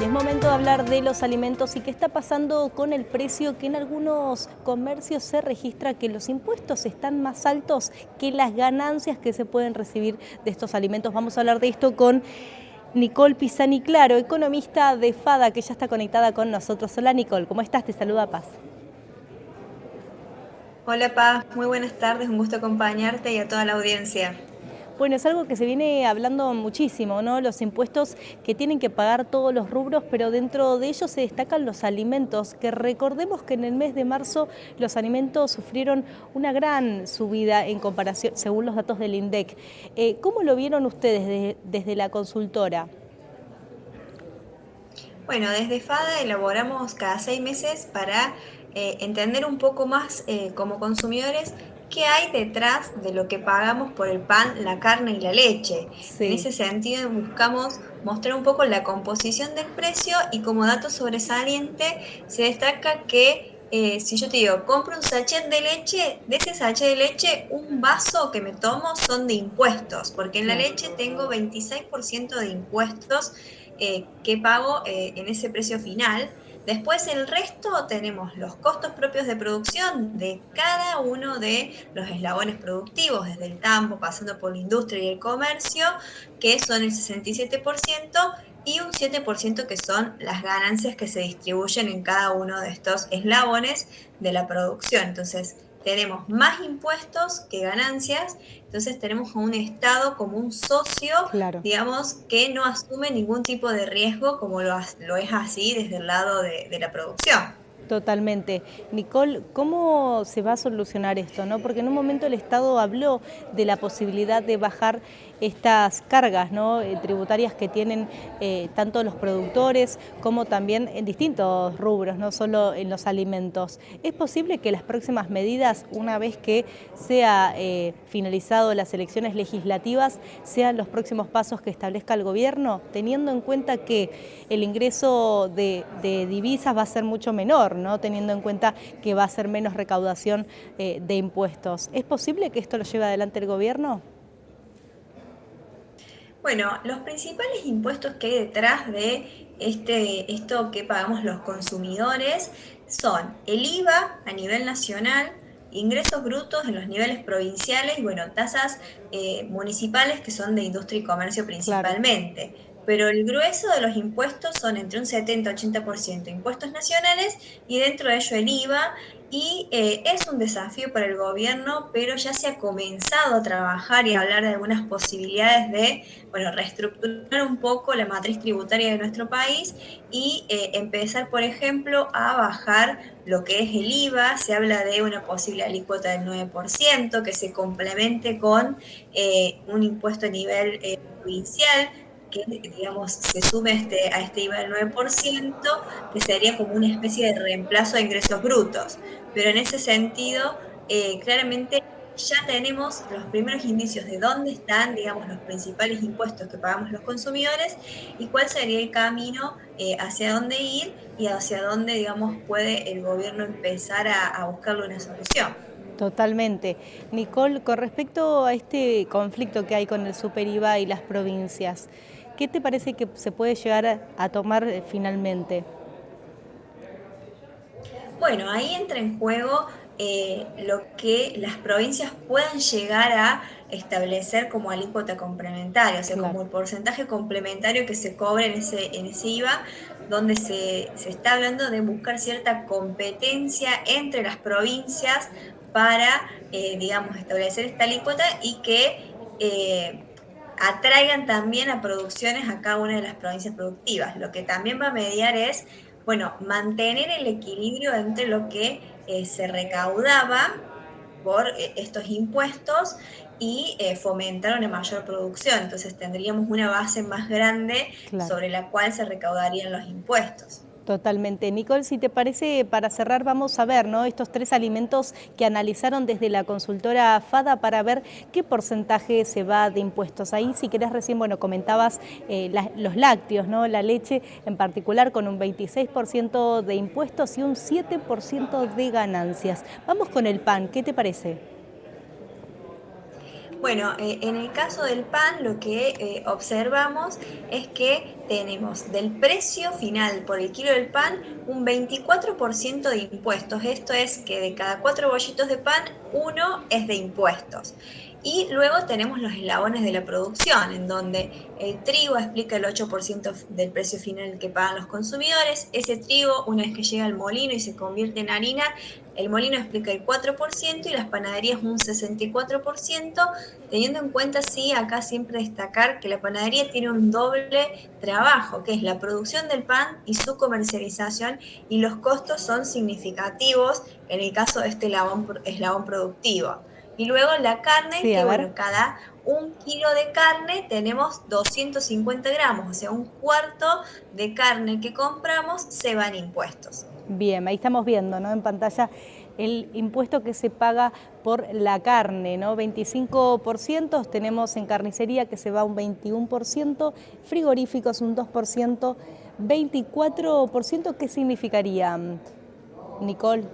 Y es momento de hablar de los alimentos y qué está pasando con el precio, que en algunos comercios se registra que los impuestos están más altos que las ganancias que se pueden recibir de estos alimentos. Vamos a hablar de esto con Nicole Pisani Claro, economista de FADA, que ya está conectada con nosotros. Hola Nicole, ¿cómo estás? Te saluda Paz. Hola Paz, muy buenas tardes, un gusto acompañarte y a toda la audiencia. Bueno, es algo que se viene hablando muchísimo, ¿no? Los impuestos que tienen que pagar todos los rubros, pero dentro de ellos se destacan los alimentos, que recordemos que en el mes de marzo los alimentos sufrieron una gran subida en comparación, según los datos del INDEC. ¿Cómo lo vieron ustedes desde la consultora? Bueno, desde FADA elaboramos cada 6 meses para entender un poco más como consumidores qué hay detrás de lo que pagamos por el pan, la carne y la leche. En Sí. ese sentido, buscamos mostrar un poco la composición del precio y como dato sobresaliente se destaca que si yo te digo, compro un sachet de leche, de ese sachet de leche, un vaso que me tomo son de impuestos, porque en la Claro. leche tengo 26% de impuestos que pago en ese precio final. Después el resto tenemos los costos propios de producción de cada uno de los eslabones productivos, desde el campo, pasando por la industria y el comercio, que son el 67%, y un 7% que son las ganancias que se distribuyen en cada uno de estos eslabones de la producción. Entonces, tenemos más impuestos que ganancias, entonces tenemos a un Estado como un socio, Claro. digamos, que no asume ningún tipo de riesgo como lo es así desde el lado de la producción. Totalmente. Nicole, ¿cómo se va a solucionar esto, no? Porque en un momento el Estado habló de la posibilidad de bajar estas cargas, ¿no? Tributarias que tienen tanto los productores como también en distintos rubros, no solo en los alimentos. ¿Es posible que las próximas medidas, una vez que sea finalizado las elecciones legislativas, sean los próximos pasos que establezca el gobierno, teniendo en cuenta que el ingreso de divisas va a ser mucho menor, ¿no? Teniendo en cuenta que va a ser menos recaudación de impuestos? ¿Es posible que esto lo lleve adelante el gobierno? Bueno, los principales impuestos que hay detrás de esto que pagamos los consumidores son el IVA a nivel nacional, ingresos brutos en los niveles provinciales y, bueno, tasas municipales que son de industria y comercio Claro. principalmente. Pero el grueso de los impuestos son entre un 70-80% impuestos nacionales y dentro de ello el IVA. Y es un desafío para el gobierno, pero ya se ha comenzado a trabajar y a hablar de algunas posibilidades de, bueno, reestructurar un poco la matriz tributaria de nuestro país y empezar, por ejemplo, a bajar lo que es el IVA. Se habla de una posible alícuota del 9% que se complemente con un impuesto a nivel provincial que, digamos, se sume a este IVA del 9%, que sería como una especie de reemplazo a ingresos brutos. Pero en ese sentido, claramente ya tenemos los primeros indicios de dónde están, digamos, los principales impuestos que pagamos los consumidores y cuál sería el camino hacia dónde ir y hacia dónde, digamos, puede el gobierno empezar a buscarle una solución. Totalmente. Nicole, con respecto a este conflicto que hay con el super IVA y las provincias, ¿qué te parece que se puede llegar a tomar finalmente? Bueno, ahí entra en juego lo que las provincias puedan llegar a establecer como alícuota complementaria, o sea, Claro. como el porcentaje complementario que se cobra en ese IVA, donde se está hablando de buscar cierta competencia entre las provincias para, digamos, establecer esta alícuota y que atraigan también a producciones a cada una de las provincias productivas. Lo que también va a mediar es, bueno, mantener el equilibrio entre lo que se recaudaba por estos impuestos y fomentar una mayor producción. Entonces tendríamos una base más grande Claro. sobre la cual se recaudarían los impuestos. Totalmente. Nicole, si te parece, para cerrar vamos a ver, ¿no?, estos tres alimentos que analizaron desde la consultora FADA para ver qué porcentaje se va de impuestos. Ahí, si querés, recién, bueno, comentabas los lácteos, ¿no?, la leche en particular con un 26% de impuestos y un 7% de ganancias. Vamos con el pan, ¿qué te parece? Bueno, en el caso del pan, lo que observamos es que tenemos del precio final por el kilo del pan un 24% de impuestos. Esto es que de cada 4 bollitos de pan, uno es de impuestos. Y luego tenemos los eslabones de la producción, en donde el trigo explica el 8% del precio final que pagan los consumidores. Ese trigo, una vez que llega al molino y se convierte en harina, el molino explica el 4% y las panaderías un 64%, teniendo en cuenta, sí, acá siempre destacar que la panadería tiene un doble trabajo, que es la producción del pan y su comercialización, y los costos son significativos en el caso de este eslabón productivo. Y luego la carne, Sí, que a ver. bueno, cada 1 kilo de carne tenemos 250 gramos, o sea, un cuarto de carne que compramos se va en impuestos. Bien, ahí estamos viendo, ¿no? En pantalla el impuesto que se paga por la carne, ¿no? 25%, tenemos en carnicería que se va un 21%, frigoríficos un 2%, 24%, ¿qué significaría, Nicole?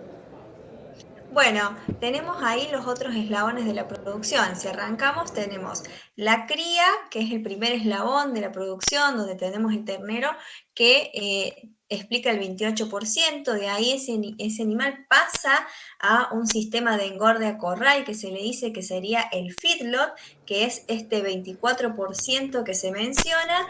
Bueno, tenemos ahí los otros eslabones de la producción. Si arrancamos, tenemos la cría, que es el primer eslabón de la producción, donde tenemos el ternero, que explica el 28%. De ahí ese animal pasa a un sistema de engorde a corral, que se le dice que sería el feedlot, que es este 24% que se menciona.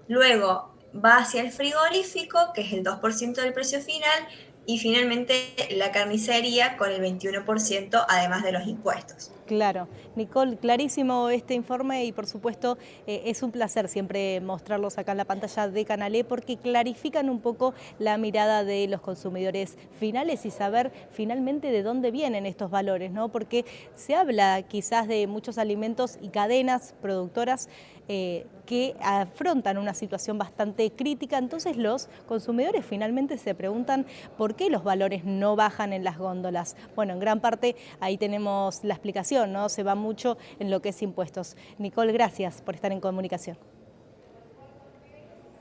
Luego va hacia el frigorífico, que es el 2% del precio final, y finalmente la carnicería con el 21%, además de los impuestos. Claro, Nicole, clarísimo este informe y por supuesto es un placer siempre mostrarlos acá en la pantalla de Canal E porque clarifican un poco la mirada de los consumidores finales y saber finalmente de dónde vienen estos valores, ¿no? Porque se habla quizás de muchos alimentos y cadenas productoras que afrontan una situación bastante crítica, entonces los consumidores finalmente se preguntan por qué los valores no bajan en las góndolas. Bueno, en gran parte ahí tenemos la explicación, ¿no? Se va mucho en lo que es impuestos. Nicole, gracias por estar en comunicación.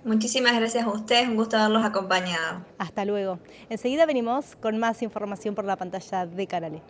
Muchísimas gracias a ustedes, un gusto haberlos acompañado. Hasta luego. Enseguida venimos con más información por la pantalla de Canal E.